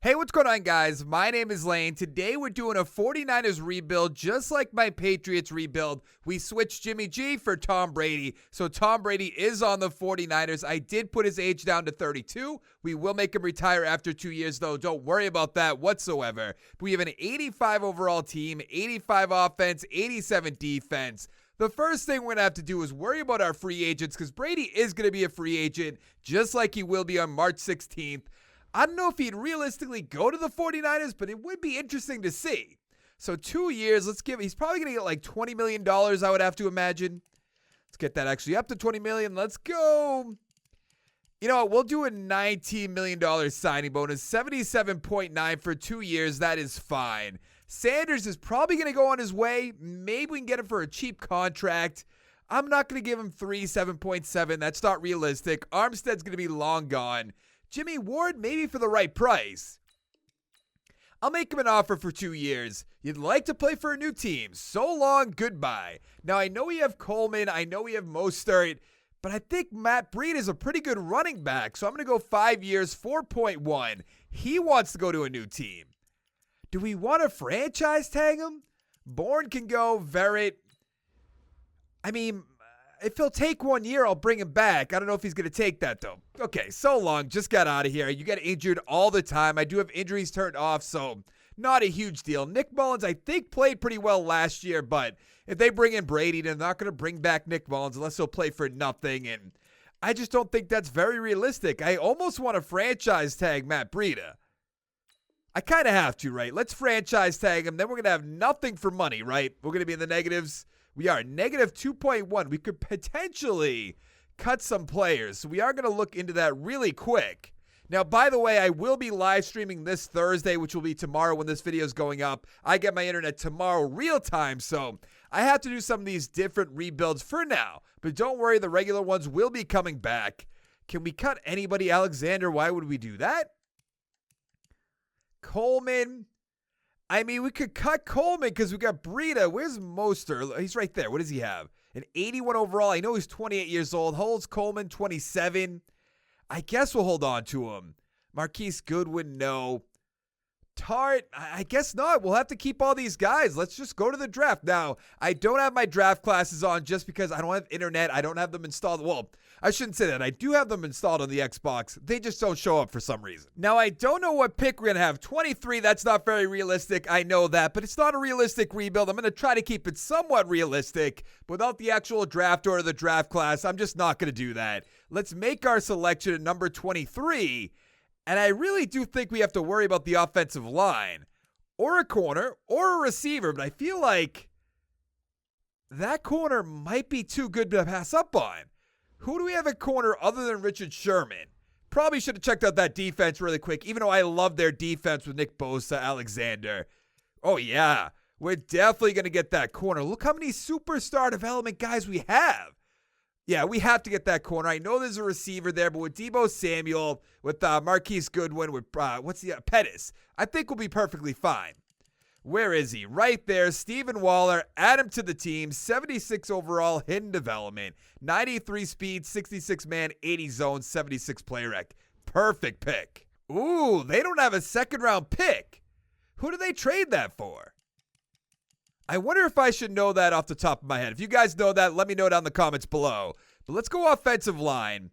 Hey, what's going on, guys? My name is Lane. Today we're doing a 49ers rebuild just like my Patriots rebuild. We switched Jimmy G for Tom Brady. So Tom Brady is on the 49ers. I did put his age down to 32. We will make him retire after 2 years, though. Don't worry about that whatsoever. We have an 85 overall team, 85 offense, 87 defense. The first thing we're going to have to do is worry about our free agents because Brady is going to be a free agent just like he will be on March 16th. I don't know if he'd realistically go to the 49ers, but it would be interesting to see. So 2 years, he's probably going to get like $20 million, I would have to imagine. Let's get that actually up to $20 million. Let's go. You know what? We'll do a $19 million signing bonus, 77.9 for 2 years. That is fine. Sanders is probably going to go on his way. Maybe we can get him for a cheap contract. I'm not going to give him 7.7. That's not realistic. Armstead's going to be long gone. Jimmy Ward, maybe for the right price. I'll make him an offer for 2 years. You'd like to play for a new team. So long, goodbye. Now, I know we have Coleman. I know we have Mostert. But I think Matt Breida is a pretty good running back. So I'm going to go 5 years, 4.1. He wants to go to a new team. Do we want to franchise tag him? Bourne can go. Verrett. I mean, if he'll take 1 year, I'll bring him back. I don't know if he's going to take that, though. Okay, so long. Just got out of here. You get injured all the time. I do have injuries turned off, so not a huge deal. Nick Mullins, I think, played pretty well last year, but if they bring in Brady, they're not going to bring back Nick Mullins unless he'll play for nothing, and I just don't think that's very realistic. I almost want to franchise tag Matt Breida. I kind of have to, right? Let's franchise tag him. Then we're going to have nothing for money, right? We're going to be in the negatives. We are negative 2.1. We could potentially cut some players. So we are going to look into that really quick. Now, by the way, I will be live streaming this Thursday, which will be tomorrow when this video is going up. I get my internet tomorrow real time, so I have to do some of these different rebuilds for now. But don't worry, the regular ones will be coming back. Can we cut anybody? Alexander, why would we do that? Coleman. I mean, we could cut Coleman because we got Breida. Where's Mostert? He's right there. What does he have? An 81 overall. I know he's 28 years old. Holds Coleman, 27. I guess we'll hold on to him. Marquise Goodwin, no. Tart, I guess not. We'll have to keep all these guys. Let's just go to the draft. Now, I don't have my draft classes on just because I don't have internet. I don't have them installed. Well, I shouldn't say that. I do have them installed on the Xbox. They just don't show up for some reason. Now, I don't know what pick we're going to have. 23, that's not very realistic. I know that, but it's not a realistic rebuild. I'm going to try to keep it somewhat realistic. Without the actual draft or the draft class, I'm just not going to do that. Let's make our selection at number 23. And I really do think we have to worry about the offensive line or a corner or a receiver, but I feel like that corner might be too good to pass up on. Who do we have at corner other than Richard Sherman? Probably should have checked out that defense really quick, even though I love their defense with Nick Bosa, Alexander. Oh, yeah. We're definitely going to get that corner. Look how many superstar development guys we have. Yeah, we have to get that corner. I know there's a receiver there, but with Deebo Samuel, with Marquise Goodwin, with Pettis, I think we'll be perfectly fine. Where is he? Right there. Stephen Waller, add him to the team. 76 overall, hidden development. 93 speed, 66 man, 80 zone, 76 play rec. Perfect pick. Ooh, they don't have a second round pick. Who do they trade that for? I wonder if I should know that off the top of my head. If you guys know that, let me know down in the comments below. But let's go offensive line.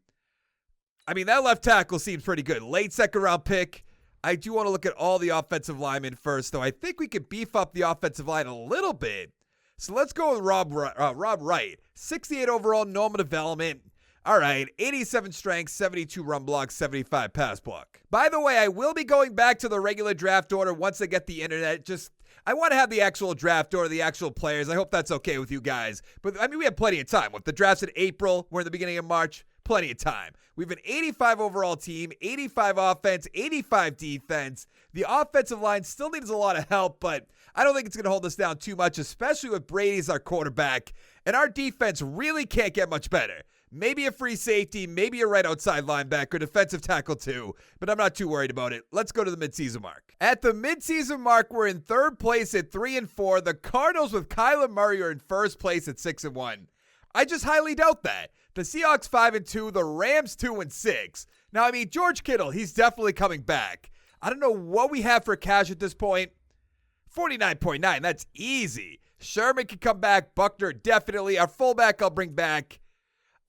I mean, that left tackle seems pretty good. Late second round pick. I do want to look at all the offensive linemen first, though. I think we could beef up the offensive line a little bit. So let's go with Rob Wright. 68 overall, normal development. All right, 87 strength, 72 run block, 75 pass block. By the way, I will be going back to the regular draft order once I get the internet. I want to have the actual draft order, the actual players. I hope that's okay with you guys. But, I mean, we have plenty of time. With the draft's in April, we're in the beginning of March. Plenty of time. We have an 85 overall team, 85 offense, 85 defense. The offensive line still needs a lot of help, but I don't think it's going to hold us down too much, especially with Brady as our quarterback. And our defense really can't get much better. Maybe a free safety, maybe a right outside linebacker, defensive tackle too, but I'm not too worried about it. Let's go to the midseason mark. At the midseason mark, we're in third place at 3-4. The Cardinals with Kyler Murray are in first place at 6-1. I just highly doubt that. The Seahawks 5-2, the Rams 2-6. Now, I mean, George Kittle, he's definitely coming back. I don't know what we have for cash at this point. 49.9, that's easy. Sherman can come back. Buckner, definitely. Our fullback I'll bring back.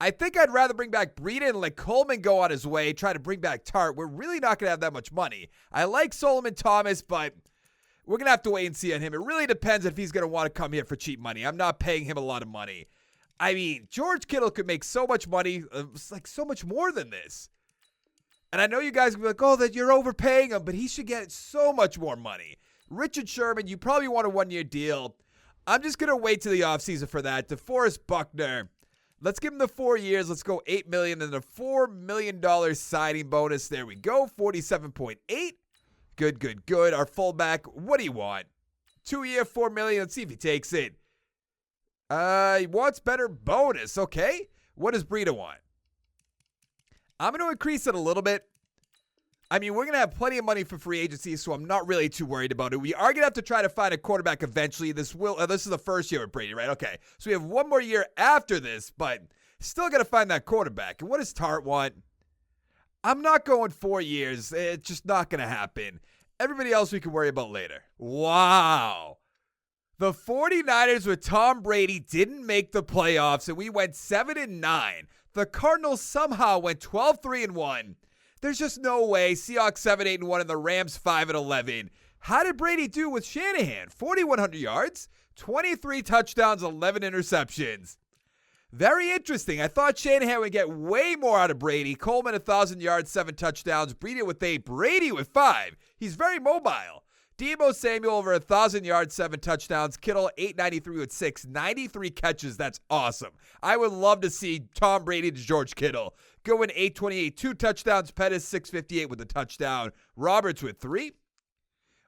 I think I'd rather bring back Breida and let Coleman go on his way, try to bring back Tart. We're really not going to have that much money. I like Solomon Thomas, but we're going to have to wait and see on him. It really depends if he's going to want to come here for cheap money. I'm not paying him a lot of money. I mean, George Kittle could make so much money. It's like so much more than this. And I know you guys will be like, oh, that you're overpaying him, but he should get so much more money. Richard Sherman, you probably want a one-year deal. I'm just going to wait till the offseason for that. DeForest Buckner, let's give him the 4 years. Let's go $8 million and a $4 million signing bonus. There we go, 47.8. Good. Our fullback, what do you want? 2 year, $4 million. Let's see if he takes it. He wants better bonus. Okay. What does Breida want? I'm going to increase it a little bit. I mean, we're going to have plenty of money for free agency, so I'm not really too worried about it. We are going to have to try to find a quarterback eventually. This is the first year with Brady, right? Okay. So we have one more year after this, but still got to find that quarterback. And what does Tart want? I'm not going 4 years. It's just not going to happen. Everybody else we can worry about later. Wow. The 49ers with Tom Brady didn't make the playoffs, and we went 7-9. The Cardinals somehow went 12-3-1. There's just no way. Seahawks 7-8-1 and the Rams 5-11. How did Brady do with Shanahan? 4,100 yards, 23 touchdowns, 11 interceptions. Very interesting. I thought Shanahan would get way more out of Brady. Coleman 1,000 yards, 7 touchdowns. Breida with 8. Brady with 5. He's very mobile. Deebo Samuel over 1,000 yards, 7 touchdowns. Kittle 893 with 6, 93 catches. That's awesome. I would love to see Tom Brady to George Kittle. Going 828, 2 touchdowns. Pettis 658 with a touchdown. Roberts with 3.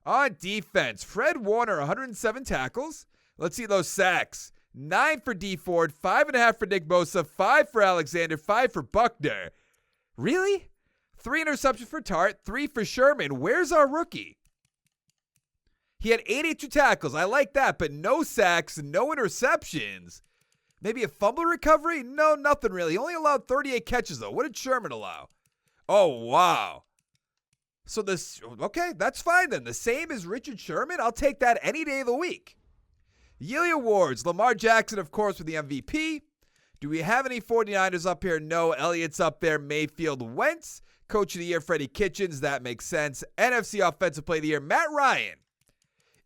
On defense, Fred Warner 107 tackles. Let's see those sacks. 9 for D Ford, 5.5 for Nick Bosa, 5 for Alexander, 5 for Buckner. Really? 3 interceptions for Tart, 3 for Sherman. Where's our rookie? He had 82 tackles. I like that, but no sacks, no interceptions. Maybe a fumble recovery? No, nothing really. He only allowed 38 catches, though. What did Sherman allow? Oh, wow. So okay, that's fine then. The same as Richard Sherman? I'll take that any day of the week. Yearly awards. Lamar Jackson, of course, with the MVP. Do we have any 49ers up here? No. Elliott's up there. Mayfield, Wentz. Coach of the Year, Freddie Kitchens. That makes sense. NFC Offensive Player of the Year, Matt Ryan.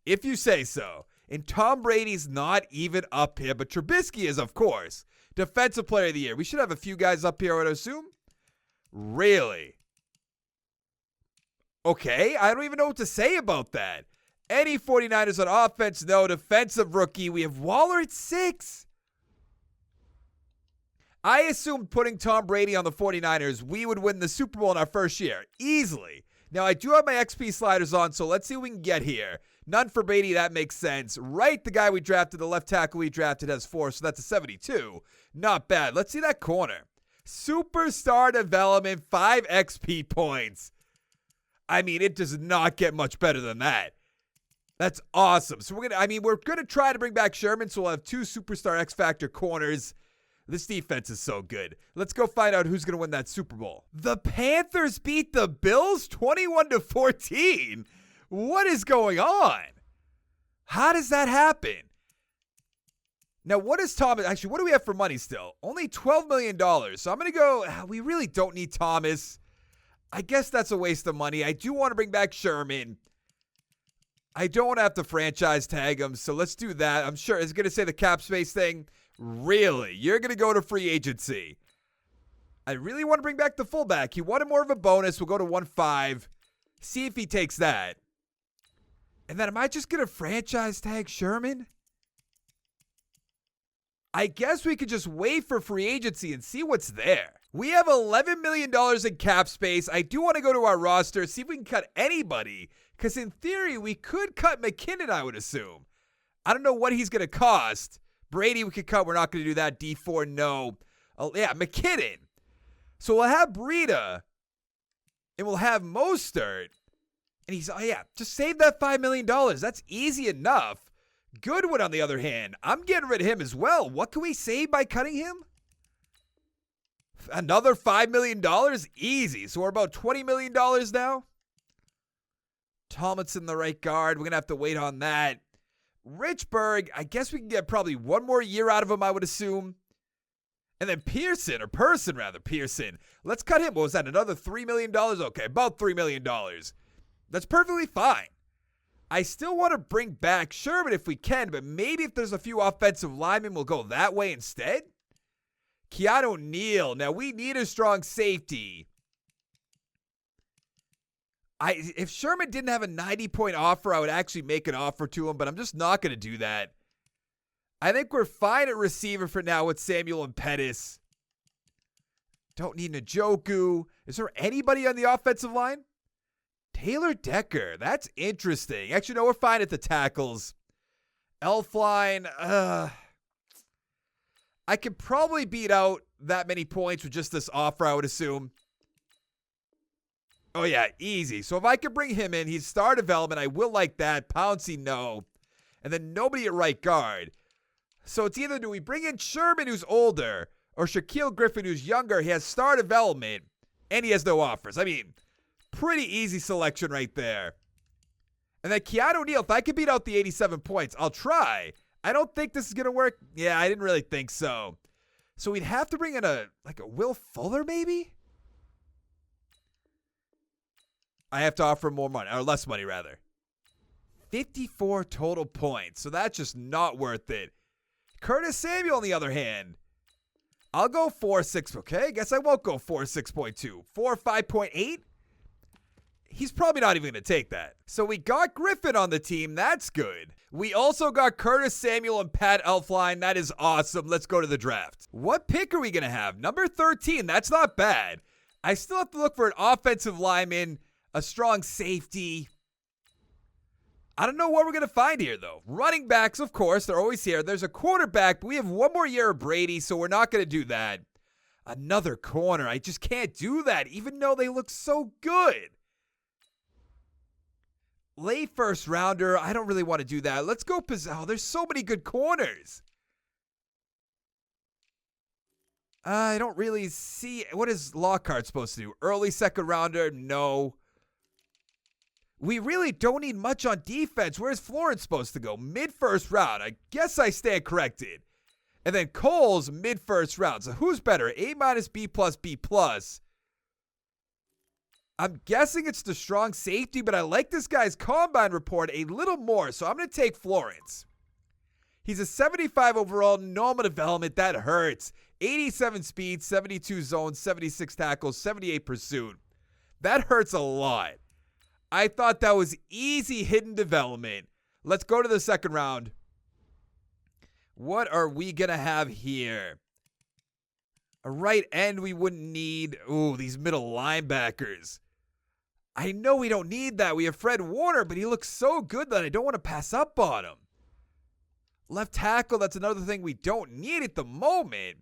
If you say so. And Tom Brady's not even up here, but Trubisky is, of course. Defensive Player of the Year. We should have a few guys up here, I would assume. Really? Okay, I don't even know what to say about that. Any 49ers on offense? No. Defensive Rookie. We have Waller at 6. I assumed putting Tom Brady on the 49ers, we would win the Super Bowl in our first year. Easily. Now, I do have my XP sliders on, so let's see what we can get here. None for Brady, that makes sense. Right, the guy we drafted, the left tackle we drafted has 4, so that's a 72. Not bad. Let's see that corner. Superstar development, 5 XP points. I mean, it does not get much better than that. That's awesome. So we're gonna try to bring back Sherman, so we'll have 2 superstar X Factor corners. This defense is so good. Let's go find out who's gonna win that Super Bowl. The Panthers beat the Bills 21-14. What is going on? How does that happen? Now, what is Thomas? Actually, what do we have for money still? Only $12 million. So I'm going to go, we really don't need Thomas. I guess that's a waste of money. I do want to bring back Sherman. I don't want to have to franchise tag him, so let's do that. I'm sure it's going to say the cap space thing. Really? You're going to go to free agency. I really want to bring back the fullback. He wanted more of a bonus. We'll go to 1.5. See if he takes that. And then am I just going to franchise tag Sherman? I guess we could just wait for free agency and see what's there. We have $11 million in cap space. I do want to go to our roster, see if we can cut anybody. Because in theory, we could cut McKinnon, I would assume. I don't know what he's going to cost. Brady we could cut. We're not going to do that. D4, no. Oh, yeah, McKinnon. So we'll have Breida. And we'll have Mostert. And he's, just save that $5 million. That's easy enough. Goodwin, on the other hand, I'm getting rid of him as well. What can we save by cutting him? Another $5 million? Easy. So we're about $20 million now. Tomlinson, the right guard. We're going to have to wait on that. Richburg, I guess we can get probably one more year out of him, I would assume. And then Pearson. Let's cut him. What was that, another $3 million? Okay, about $3 million. That's perfectly fine. I still want to bring back Sherman if we can, but maybe if there's a few offensive linemen, we'll go that way instead. Keanu Neal. Now, we need a strong safety. If Sherman didn't have a 90-point offer, I would actually make an offer to him, but I'm just not going to do that. I think we're fine at receiver for now with Samuel and Pettis. Don't need Njoku. Is there anybody on the offensive line? Taylor Decker. That's interesting. Actually, no, we're fine at the tackles. Elfline. I could probably beat out that many points with just this offer, I would assume. Oh, yeah, easy. So if I could bring him in, he's star development. I will like that. Pouncey, no. And then nobody at right guard. So it's either do we bring in Sherman, who's older, or Shaquille Griffin, who's younger. He has star development, and he has no offers. I mean, pretty easy selection right there. And then Keanu Neal, if I could beat out the 87 points, I'll try. I don't think this is going to work. Yeah, I didn't really think so. So we'd have to bring in a Will Fuller, maybe? I have to offer more money, or less money, rather. 54 total points, so that's just not worth it. Curtis Samuel, on the other hand, I'll go 4.6, okay? I guess I won't go 4.6.2. 4.5.8? He's probably not even going to take that. So we got Griffin on the team. That's good. We also got Curtis Samuel and Pat Elfline. That is awesome. Let's go to the draft. What pick are we going to have? Number 13. That's not bad. I still have to look for an offensive lineman, a strong safety. I don't know what we're going to find here, though. Running backs, of course, they're always here. There's a quarterback, but we have one more year of Brady, so we're not going to do that. Another corner. I just can't do that, even though they look so good. Late first rounder. I don't really want to do that. Let's go. Oh, there's so many good corners. I don't really see. What is Lockhart supposed to do? Early second rounder? No. We really don't need much on defense. Where's Florence supposed to go? Mid-first round. I guess I stand corrected. And then Cole's mid-first round. So who's better? A-, B+, B+. I'm guessing it's the strong safety, but I like this guy's combine report a little more, so I'm going to take Florence. He's a 75 overall, normal development. That hurts. 87 speed, 72 zone, 76 tackles, 78 pursuit. That hurts a lot. I thought that was easy hidden development. Let's go to the second round. What are we going to have here? A right end we wouldn't need. Ooh, these middle linebackers. I know we don't need that. We have Fred Warner, but he looks so good that I don't want to pass up on him. Left tackle, that's another thing we don't need at the moment.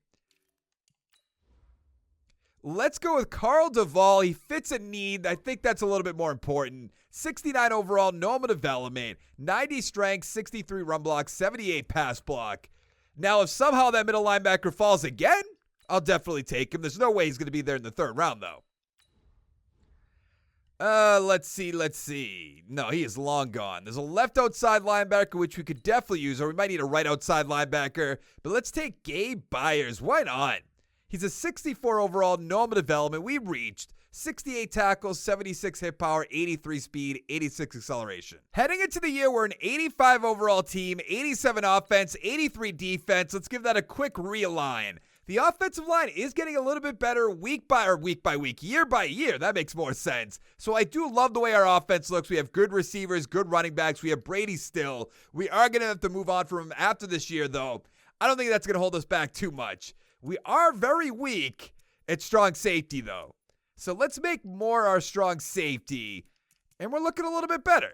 Let's go with Carl Duvall. He fits a need. I think that's a little bit more important. 69 overall, normal development. 90 strength, 63 run block, 78 pass block. Now, if somehow that middle linebacker falls again, I'll definitely take him. There's no way he's going to be there in the third round, though. Let's see. No, he is long gone. There's a left outside linebacker, which we could definitely use, or we might need a right outside linebacker. But let's take Gabe Byers. Why not? He's a 64 overall, normal development. We reached 68 tackles, 76 hit power, 83 speed, 86 acceleration. Heading into the year, we're an 85 overall team, 87 offense, 83 defense. Let's give that a quick realign. The offensive line is getting a little bit better week by week, year by year. That makes more sense. So I do love the way our offense looks. We have good receivers, good running backs. We have Brady still. We are going to have to move on from him after this year, though. I don't think that's going to hold us back too much. We are very weak at strong safety, though. So let's make more our strong safety, and we're looking a little bit better.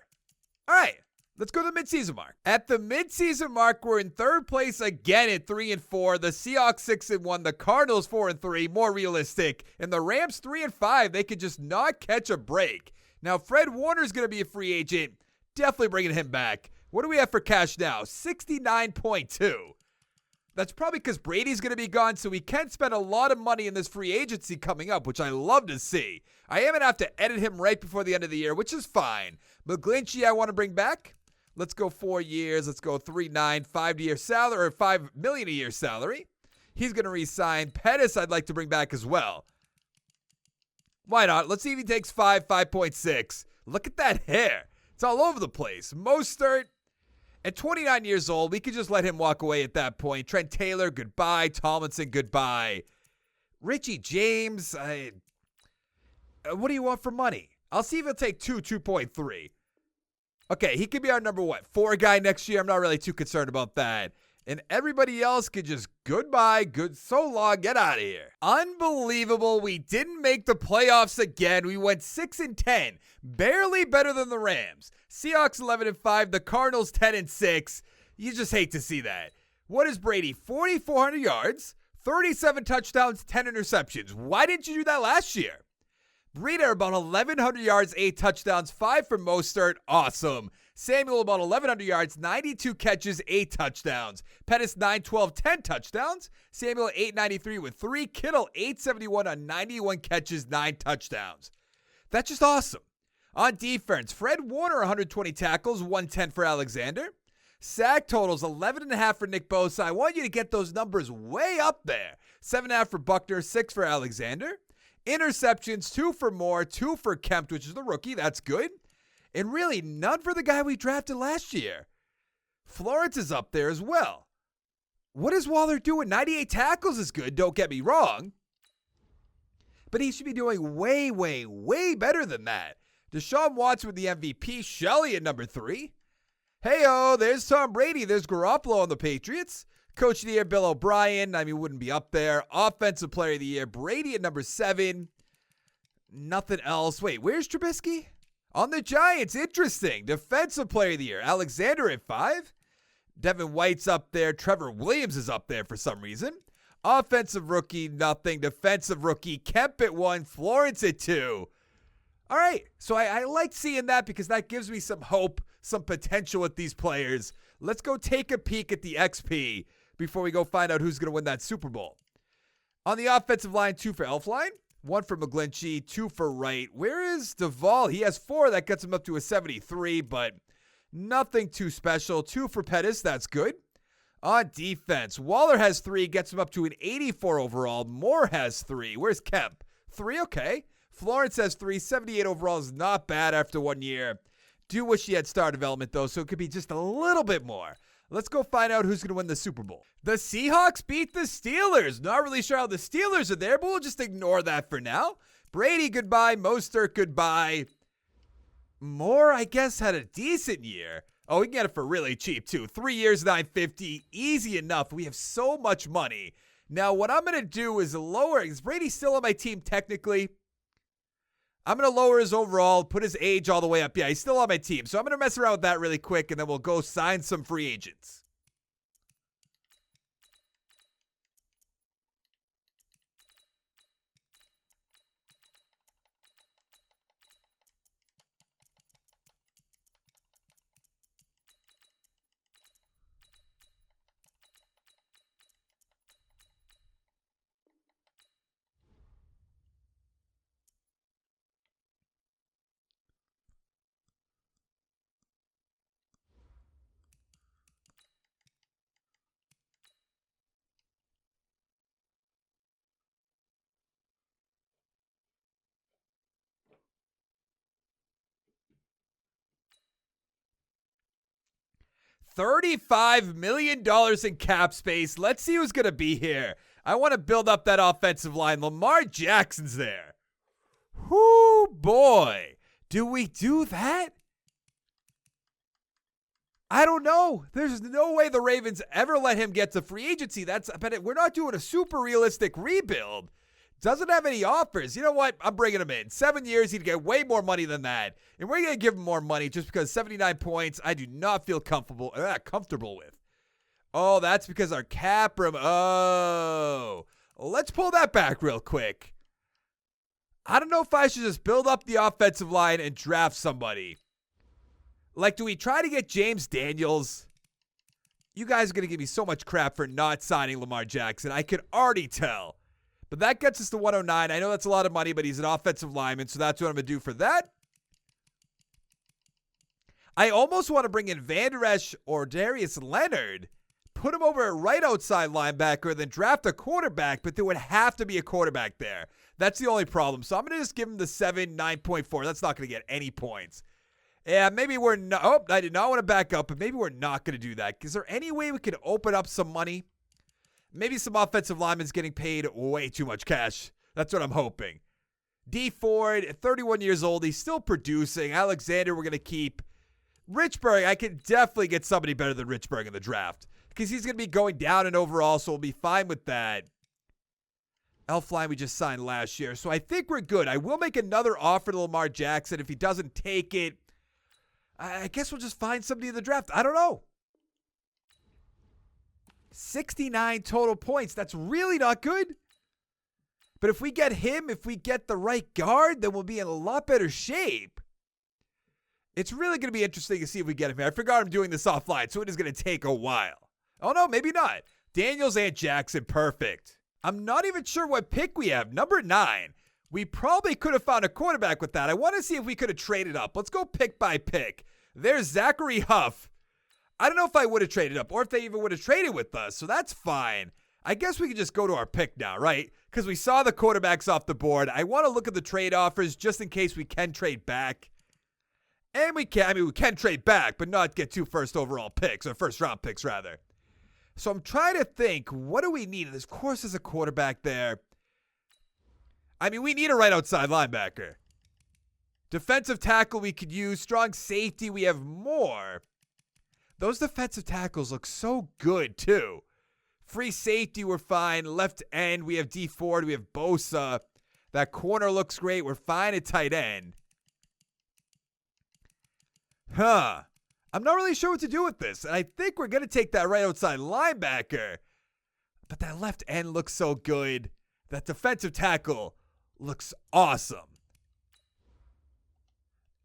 All right, let's go to the midseason mark. At the midseason mark, we're in third place again at 3-4. The Seahawks 6-1. The Cardinals 4-3, more realistic. And the Rams 3-5. They could just not catch a break. Now, Fred Warner's going to be a free agent. Definitely bringing him back. What do we have for cash now? 69.2. That's probably because Brady's going to be gone, so we can spend a lot of money in this free agency coming up, which I love to see. I am going to have to edit him right before the end of the year, which is fine. McGlinchey I want to bring back. Let's go 4 years. Let's go 3.9, $5 salary, or $5 million a year salary. He's going to re-sign. Pettis I'd like to bring back as well. Why not? Let's see if he takes 5.6. Look at that hair. It's all over the place. Mostert, at 29 years old, we could just let him walk away at that point. Trent Taylor, goodbye. Tomlinson, goodbye. Richie James, what do you want for money? I'll see if he'll take 2.3. Okay, he could be our number 4 guy next year. I'm not really too concerned about that. And everybody else could just goodbye, so long, get out of here. Unbelievable. We didn't make the playoffs again. We went 6-10, barely better than the Rams. Seahawks 11-5, the Cardinals 10-6. You just hate to see that. What is Brady? 4,400 yards, 37 touchdowns, 10 interceptions. Why didn't you do that last year? Breida about 1,100 yards, 8 touchdowns, 5 for Mostert. Awesome. Samuel about 1,100 yards, 92 catches, 8 touchdowns. Pettis 9-12, 10 touchdowns. Samuel 893 with 3. Kittle 871 on 91 catches, 9 touchdowns. That's just awesome. On defense, Fred Warner 120 tackles, 110 for Alexander. Sack totals 11.5 for Nick Bosa. I want you to get those numbers way up there. 7.5 for Buckner, 6 for Alexander. Interceptions, 2 for Moore, 2 for Kempt, which is the rookie. That's good. And really, none for the guy we drafted last year. Florence is up there as well. What is Waller doing? 98 tackles is good, don't get me wrong. But he should be doing way, way, way better than that. Deshaun Watson with the MVP. Shelley at number 3. Hey-oh, there's Tom Brady. There's Garoppolo on the Patriots. Coach of the Year, Bill O'Brien. Wouldn't be up there. Offensive Player of the Year, Brady at number 7. Nothing else. Wait, where's Trubisky? On the Giants, interesting. Defensive Player of the Year, Alexander at 5. Devin White's up there. Trevor Williams is up there for some reason. Offensive Rookie, nothing. Defensive Rookie, Kemp at 1. Florence at 2. All right, so I like seeing that because that gives me some hope, some potential with these players. Let's go take a peek at the XP before we go find out who's going to win that Super Bowl. On the offensive line, 2 for Elflein. 1 for McGlinchey, 2 for Wright. Where is Duvall? He has 4. That gets him up to a 73, but nothing too special. 2 for Pettis. That's good. On defense, Waller has 3, gets him up to an 84 overall. Moore has 3. Where's Kemp? 3, okay. Florence has 3. 78 overall is not bad after 1 year. Do wish he had star development, though, so it could be just a little bit more. Let's go find out who's going to win the Super Bowl. The Seahawks beat the Steelers. Not really sure how the Steelers are there, but we'll just ignore that for now. Brady, goodbye. Mostert, goodbye. Moore, I guess, had a decent year. Oh, we can get it for really cheap, too. 3 years, $950. Easy enough. We have so much money. Now, what I'm going to do is lower. Is Brady still on my team technically? I'm going to lower his overall, put his age all the way up. Yeah, he's still on my team. So I'm going to mess around with that really quick, and then we'll go sign some free agents. $35 million in cap space. Let's see who's going to be here. I want to build up that offensive line. Lamar Jackson's there. Whoo, boy. Do we do that? I don't know. There's no way the Ravens ever let him get to free agency. But we're not doing a super realistic rebuild. Doesn't have any offers. You know what? I'm bringing him in. 7 years, he'd get way more money than that. And we're going to give him more money just because 79 points, I do not feel comfortable with. Oh, that's because our cap room. Oh. Let's pull that back real quick. I don't know if I should just build up the offensive line and draft somebody. Like, do we try to get James Daniels? You guys are going to give me so much crap for not signing Lamar Jackson. I can already tell. But that gets us to 109. I know that's a lot of money, but he's an offensive lineman, so that's what I'm going to do for that. I almost want to bring in Van Der Esch or Darius Leonard, put him over at right outside linebacker, then draft a quarterback, but there would have to be a quarterback there. That's the only problem. So I'm going to just give him the 9.4. That's not going to get any points. Yeah, maybe we're not. Oh, I did not want to back up, but maybe we're not going to do that. Is there any way we could open up some money? Maybe some offensive linemen's getting paid way too much cash. That's what I'm hoping. D Ford, 31 years old. He's still producing. Alexander, we're going to keep. Richburg, I could definitely get somebody better than Richburg in the draft because he's going to be going down in overall, so we'll be fine with that. Elfline we just signed last year, so I think we're good. I will make another offer to Lamar Jackson. If he doesn't take it, I guess we'll just find somebody in the draft. I don't know. 69 total points. That's really not good. But if we get him, if we get the right guard, then we'll be in a lot better shape. It's really going to be interesting to see if we get him here. I forgot I'm doing this offline, so it is going to take a while. Oh, no, maybe not. Daniels and Jackson, perfect. I'm not even sure what pick we have. Number 9. We probably could have found a quarterback with that. I want to see if we could have traded up. Let's go pick by pick. There's Zachary Huff. I don't know if I would have traded up or if they even would have traded with us, so that's fine. I guess we can just go to our pick now, right? Because we saw the quarterbacks off the board. I want to look at the trade offers just in case we can trade back. And we can trade back, but not get 2 first overall picks, or first round picks, rather. So I'm trying to think, what do we need? Of course, there's a quarterback there. We need a right outside linebacker. Defensive tackle we could use. Strong safety, we have more. Those defensive tackles look so good, too. Free safety, we're fine. Left end, we have D Ford, we have Bosa. That corner looks great. We're fine at tight end. I'm not really sure what to do with this. And I think we're going to take that right outside linebacker. But that left end looks so good. That defensive tackle looks awesome.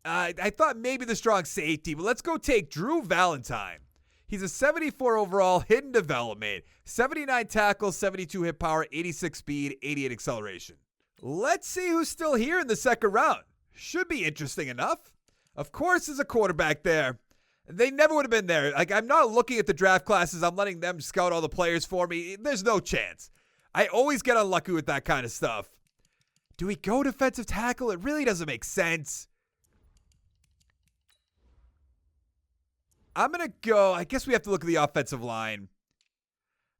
I thought maybe the strong safety, but let's go take Drew Valentine. He's a 74 overall, hidden development, 79 tackles, 72 hit power, 86 speed, 88 acceleration. Let's see who's still here in the second round. Should be interesting enough. Of course, there's a quarterback there. They never would have been there. I'm not looking at the draft classes. I'm letting them scout all the players for me. There's no chance. I always get unlucky with that kind of stuff. Do we go defensive tackle? It really doesn't make sense. I'm going to go. I guess we have to look at the offensive line.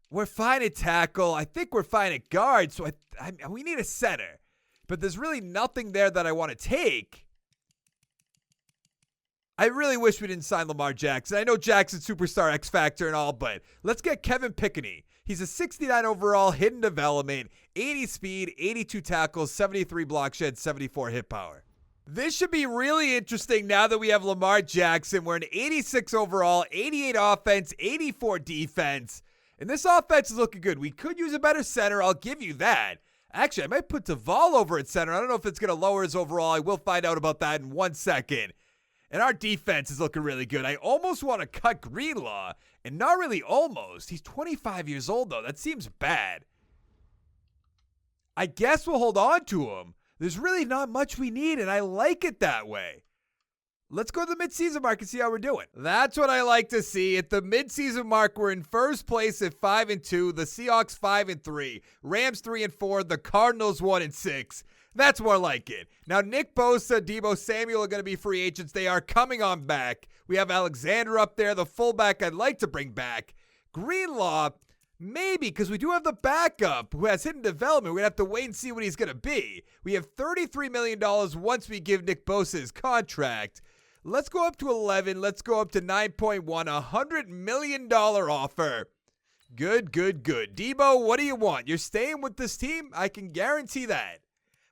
We're fine at tackle. I think we're fine at guard. So we need a center. But there's really nothing there that I want to take. I really wish we didn't sign Lamar Jackson. I know Jackson's superstar X Factor and all, but let's get Kevin Pickney. He's a 69 overall, hidden development, 80 speed, 82 tackles, 73 block shed, 74 hit power. This should be really interesting now that we have Lamar Jackson. We're an 86 overall, 88 offense, 84 defense. And this offense is looking good. We could use a better center. I'll give you that. Actually, I might put Duvall over at center. I don't know if it's going to lower his overall. I will find out about that in 1 second. And our defense is looking really good. I almost want to cut Greenlaw, and not really almost. He's 25 years old, though. That seems bad. I guess we'll hold on to him. There's really not much we need, and I like it that way. Let's go to the midseason mark and see how we're doing. That's what I like to see. At the midseason mark, we're in first place at 5-2. The Seahawks 5-3. Rams 3-4. The Cardinals 1-6. That's more like it. Now, Nick Bosa, Deebo Samuel are going to be free agents. They are coming on back. We have Alexander up there, the fullback I'd like to bring back. Greenlaw, maybe, because we do have the backup who has hidden development. We're going to have to wait and see what he's going to be. We have $33 million once we give Nick Bosa his contract. Let's go up to 11. Let's go up to 9.1. $100 million offer. Good, good, good. Deebo, what do you want? You're staying with this team? I can guarantee that.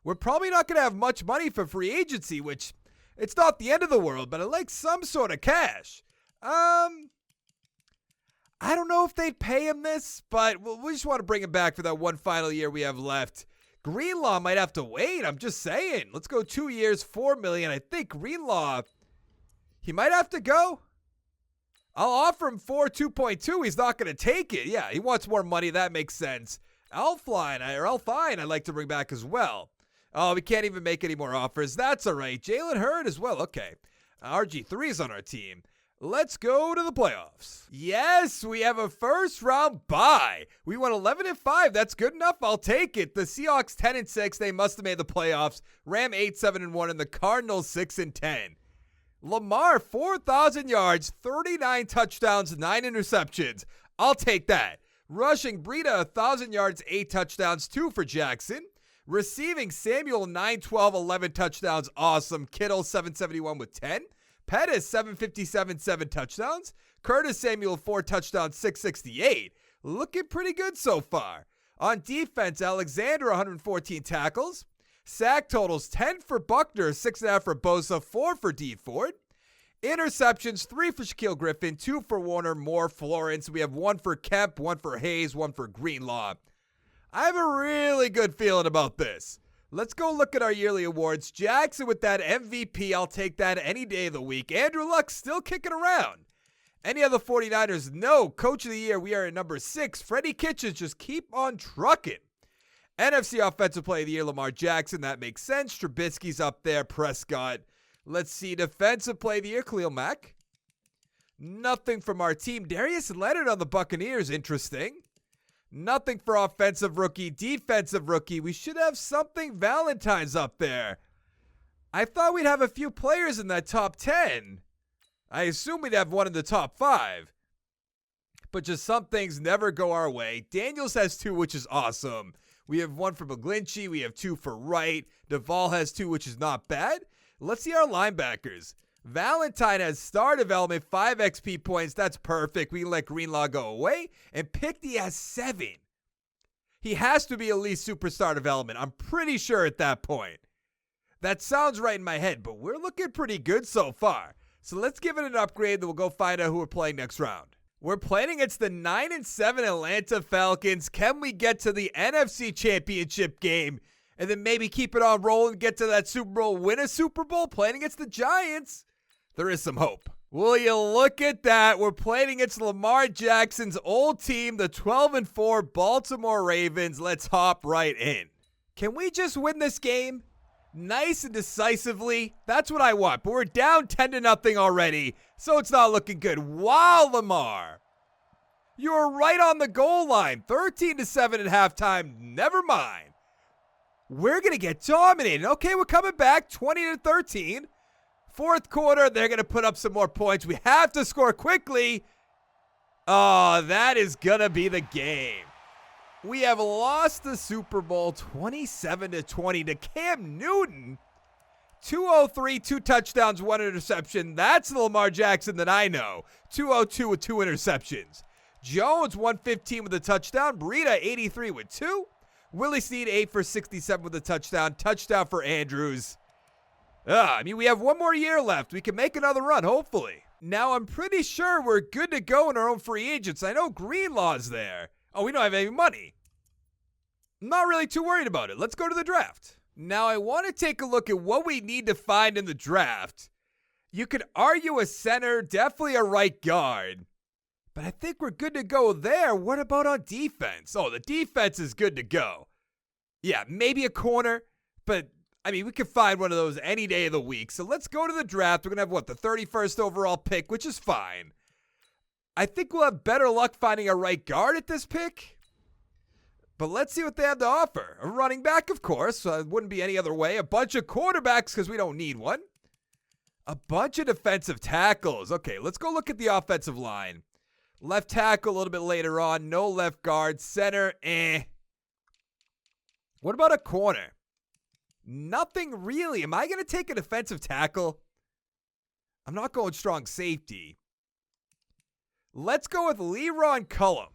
We're probably not going to have much money for free agency, which it's not the end of the world, but I like some sort of cash. I don't know if they'd pay him this, but we just want to bring him back for that one final year we have left. Greenlaw might have to wait. I'm just saying. Let's go 2 years, $4 million. I think Greenlaw, he might have to go. I'll offer him 2.2. He's not going to take it. Yeah, he wants more money. That makes sense. Elfine, I'd like to bring back as well. Oh, we can't even make any more offers. That's all right. Jalen Hurd as well. Okay. RG3 is on our team. Let's go to the playoffs. Yes, we have a first-round bye. We went 11-5. That's good enough. I'll take it. The Seahawks 10-6. They must have made the playoffs. Ram 8-7-1, and the Cardinals 6-10. Lamar 4,000 yards, 39 touchdowns, 9 interceptions. I'll take that. Rushing Breida 1,000 yards, 8 touchdowns, 2 for Jackson. Receiving Samuel 9-12, 11 touchdowns. Awesome. Kittle 771 with 10. Pettis 757, 7 touchdowns. Curtis Samuel 4 touchdowns, 668. Looking pretty good so far. On defense, Alexander 114 tackles. Sack totals 10 for Buckner, 6.5 for Bosa, 4 for D Ford. Interceptions 3 for Shaquille Griffin, 2 for Warner, Moore, Florence. We have 1 for Kemp, 1 for Hayes, 1 for Greenlaw. I have a really good feeling about this. Let's go look at our yearly awards. Jackson with that MVP. I'll take that any day of the week. Andrew Luck still kicking around. Any other 49ers? No. Coach of the year, we are at number 6. Freddie Kitchens, just keep on trucking. NFC Offensive Player of the Year, Lamar Jackson. That makes sense. Trubisky's up there. Prescott. Let's see. Defensive Player of the Year, Khalil Mack. Nothing from our team. Darius Leonard on the Buccaneers. Interesting. Nothing for Offensive Rookie. Defensive Rookie. We should have something. Valentine's up there. I thought we'd have a few players in that top 10. I assume we'd have one in the top 5. But just some things never go our way. Daniels has 2, which is awesome. We have 1 for McGlinchey. We have 2 for Wright. Duvall has 2, which is not bad. Let's see our linebackers. Valentine has star development, 5 XP points. That's perfect. We can let Greenlaw go away. And Pickney has 7. He has to be at least superstar development. I'm pretty sure at that point. That sounds right in my head, but we're looking pretty good so far. So let's give it an upgrade, then we'll go find out who we're playing next round. We're playing against the 9-7 Atlanta Falcons. Can we get to the NFC Championship game and then maybe keep it on rolling, get to that Super Bowl, win a Super Bowl? Playing against the Giants, there is some hope. Will you look at that? We're playing against Lamar Jackson's old team, the 12-4 Baltimore Ravens. Let's hop right in. Can we just win this game? Nice and decisively. That's what I want. But we're down 10-0 already, so it's not looking good. Wow, Lamar. You were right on the goal line. 13-7 at halftime. Never mind. We're going to get dominated. Okay, we're coming back 20-13. Fourth quarter, they're going to put up some more points. We have to score quickly. Oh, that is going to be the game. We have lost the Super Bowl 27-20 to Cam Newton. 203, 2 touchdowns, 1 interception. That's the Lamar Jackson that I know. 202 with 2 interceptions. Jones, 115 with a touchdown. Breida, 83 with 2. Willie Snead, 8 for 67 with a touchdown. Touchdown for Andrews. We have 1 more year left. We can make another run, hopefully. Now, I'm pretty sure we're good to go in our own free agents. I know Greenlaw's there. Oh, we don't have any money. I'm not really too worried about it. Let's go to the draft. Now, I want to take a look at what we need to find in the draft. You could argue a center, definitely a right guard. But I think we're good to go there. What about on defense? Oh, the defense is good to go. Yeah, maybe a corner, but we could find one of those any day of the week. So let's go to the draft. We're going to have, the 31st overall pick, which is fine. I think we'll have better luck finding a right guard at this pick. But let's see what they have to offer. A running back, of course. It wouldn't be any other way. A bunch of quarterbacks because we don't need one. A bunch of defensive tackles. Okay, let's go look at the offensive line. Left tackle a little bit later on. No left guard. Center, What about a corner? Nothing really. Am I going to take a defensive tackle? I'm not going strong safety. Let's go with Leron Cullum.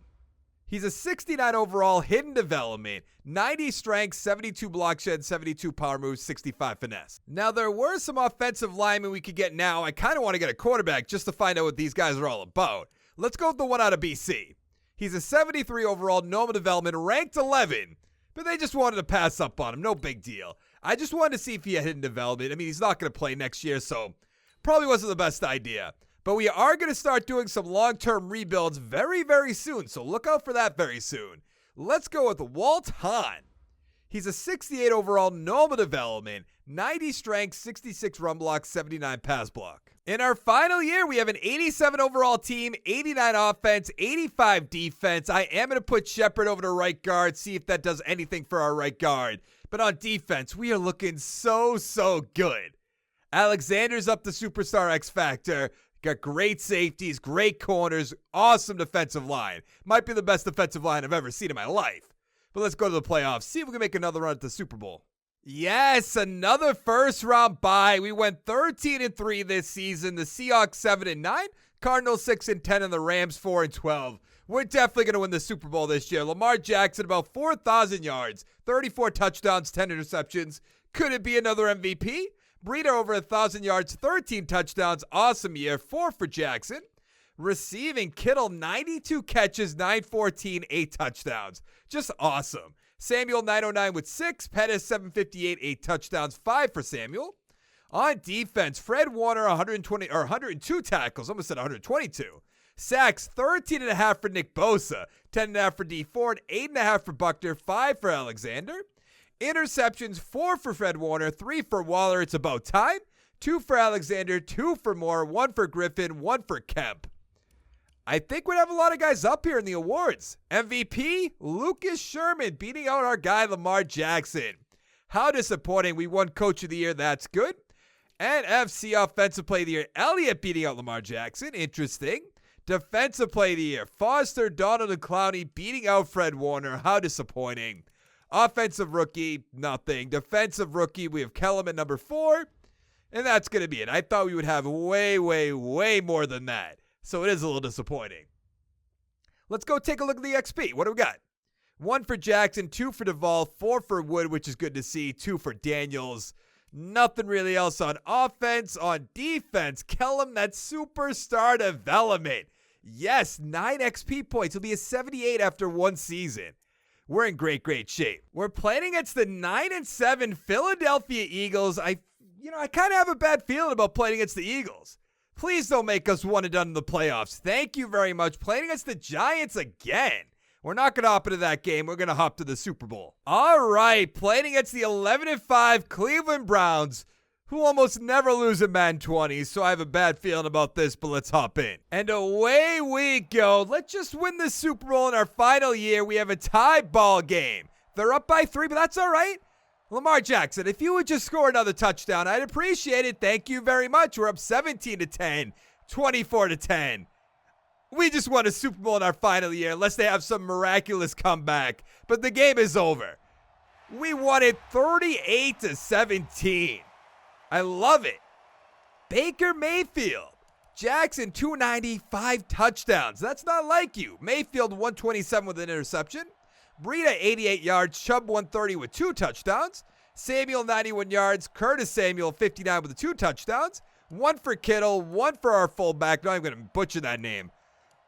He's a 69 overall, hidden development, 90 strength, 72 block shed, 72 power moves, 65 finesse. Now, there were some offensive linemen we could get now. I kind of want to get a quarterback just to find out what these guys are all about. Let's go with the one out of BC. He's a 73 overall, normal development, ranked 11, but they just wanted to pass up on him. No big deal. I just wanted to see if he had hidden development. He's not going to play next year, so probably wasn't the best idea. But we are going to start doing some long-term rebuilds very, very soon, so look out for that very soon. Let's go with Walt Hahn. He's a 68 overall, normal development, 90 strength, 66 run block, 79 pass block. In our final year, we have an 87 overall team, 89 offense, 85 defense. I am going to put Shepard over to right guard, see if that does anything for our right guard. But on defense, we are looking so good. Alexander's up the superstar X Factor. Got great safeties, great corners, awesome defensive line. Might be the best defensive line I've ever seen in my life. But let's go to the playoffs, see if we can make another run at the Super Bowl. Yes, another first round bye. We went 13-3 this season. The Seahawks 7-9, Cardinals 6-10, and the Rams 4-12. We're definitely going to win the Super Bowl this year. Lamar Jackson, about 4,000 yards, 34 touchdowns, 10 interceptions. Could it be another MVP? Breida over 1,000 yards, 13 touchdowns. Awesome year. 4 for Jackson. Receiving, Kittle, 92 catches, 914, 8 touchdowns. Just awesome. Samuel, 909 with 6. Pettis, 758, 8 touchdowns, 5 for Samuel. On defense, Fred Warner, 102 tackles. Almost said 122. Sacks, 13.5 for Nick Bosa, 10.5 for D Ford, 8.5 for Buckner, 5 for Alexander. Interceptions, 4 for Fred Warner, 3 for Waller. It's about time. 2 for Alexander, 2 for Moore, 1 for Griffin, 1 for Kemp. I think we'd have a lot of guys up here in the awards. MVP, Lucas Sherman beating out our guy Lamar Jackson. How disappointing. We won Coach of the Year. That's good. NFC Offensive Player of the Year, Elliott beating out Lamar Jackson. Interesting. Defensive Player of the Year, Foster, Donald, and Clowney beating out Fred Warner. How disappointing. Offensive Rookie, nothing. Defensive Rookie, we have Kellum at number 4. And that's going to be it. I thought we would have way more than that. So it is a little disappointing. Let's go take a look at the XP. What do we got? 1 for Jackson, 2 for Duvall, 4 for Wood, which is good to see, 2 for Daniels. Nothing really else on offense. On defense, Kellum, that superstar development. Yes, 9 XP points. He'll be a 78 after 1 season. We're in great shape. We're playing against the 9-7 Philadelphia Eagles. I kind of have a bad feeling about playing against the Eagles. Please don't make us 1 and done in the playoffs. Thank you very much. Playing against the Giants again. We're not going to hop into that game. We're going to hop to the Super Bowl. All right, playing against the 11-5 Cleveland Browns, who almost never lose in Madden 20, so I have a bad feeling about this, but let's hop in. And away we go. Let's just win the Super Bowl in our final year. We have a tie ball game. They're up by 3, but that's all right. Lamar Jackson, if you would just score another touchdown, I'd appreciate it. Thank you very much. We're up 17-10, 24-10. We just won a Super Bowl in our final year, unless they have some miraculous comeback. But the game is over. We won it 38-17. I love it. Baker Mayfield. Jackson, 295 touchdowns. That's not like you. Mayfield, 127 with an interception. Breida, 88 yards. Chubb, 130 with 2 touchdowns. Samuel, 91 yards. Curtis Samuel, 59 with 2 touchdowns. 1 for Kittle. 1 for our fullback. No, I'm going to butcher that name.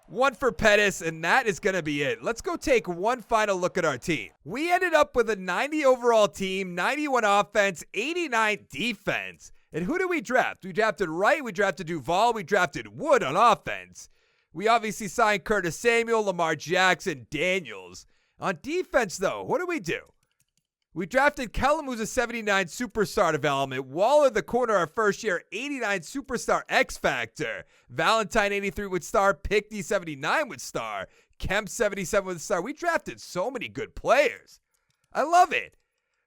1 for Pettis, and that is going to be it. Let's go take one final look at our team. We ended up with a 90 overall team, 91 offense, 89 defense. And who did we draft? We drafted Wright, we drafted Duvall, we drafted Wood on offense. We obviously signed Curtis Samuel, Lamar Jackson, Daniels. On defense, though, what did we do? We drafted Kellum, who's a 79 superstar development. Waller, the corner, our first year, 89 superstar X Factor. Valentine, 83 with star. Pickney, 79 with star. Kemp, 77 with star. We drafted so many good players. I love it.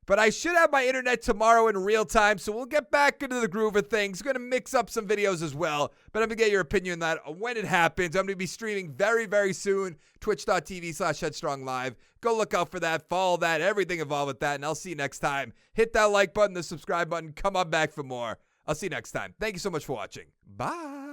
But I should have my internet tomorrow in real time, so we'll get back into the groove of things. Going to mix up some videos as well, but I'm going to get your opinion on that when it happens. I'm going to be streaming very soon, twitch.tv/HeadstrongLive. Go look out for that, follow that, everything involved with that, and I'll see you next time. Hit that like button, the subscribe button, come on back for more. I'll see you next time. Thank you so much for watching. Bye.